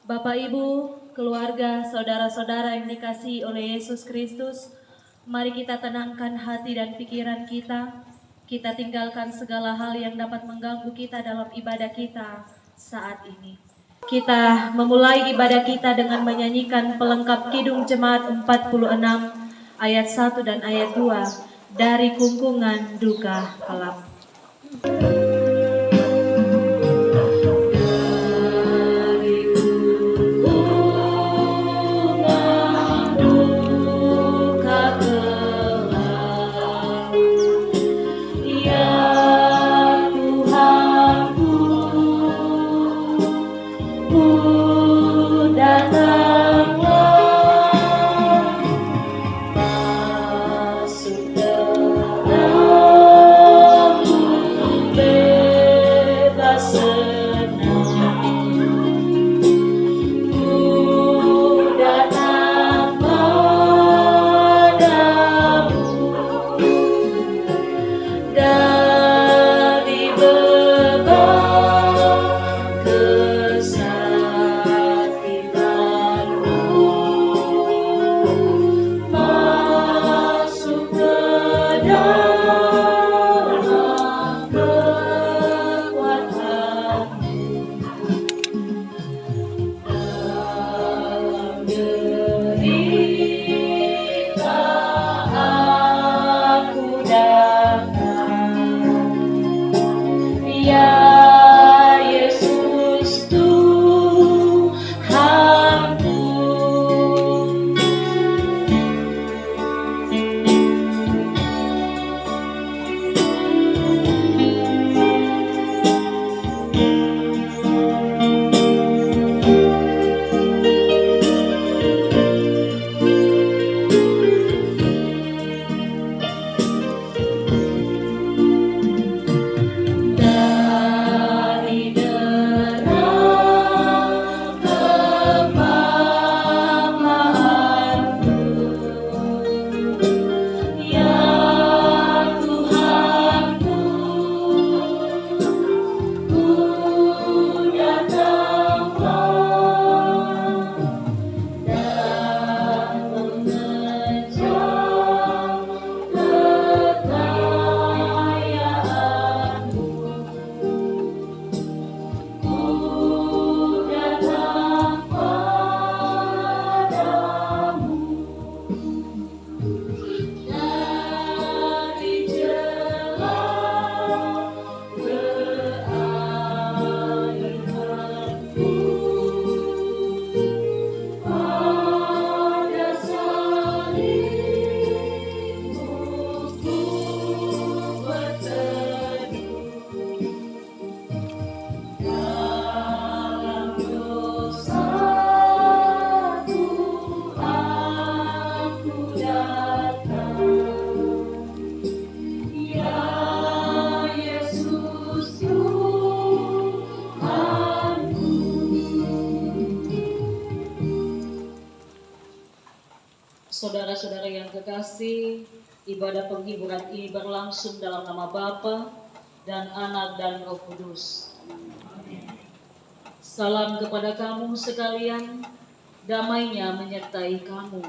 Bapak Ibu, keluarga, saudara-saudara yang dikasihi oleh Yesus Kristus, mari kita tenangkan hati dan pikiran kita. Kita tinggalkan segala hal yang dapat mengganggu kita dalam ibadah kita saat ini. Kita memulai ibadah kita dengan menyanyikan pelengkap Kidung Jemaat 46 ayat 1 dan ayat 2 dari Kungkungan Duka Kelam. Saudara-saudara yang kekasih, ibadah penghiburan ini berlangsung dalam nama Bapa dan Anak dan Roh Kudus. Salam kepada kamu sekalian, damainya menyertai kamu.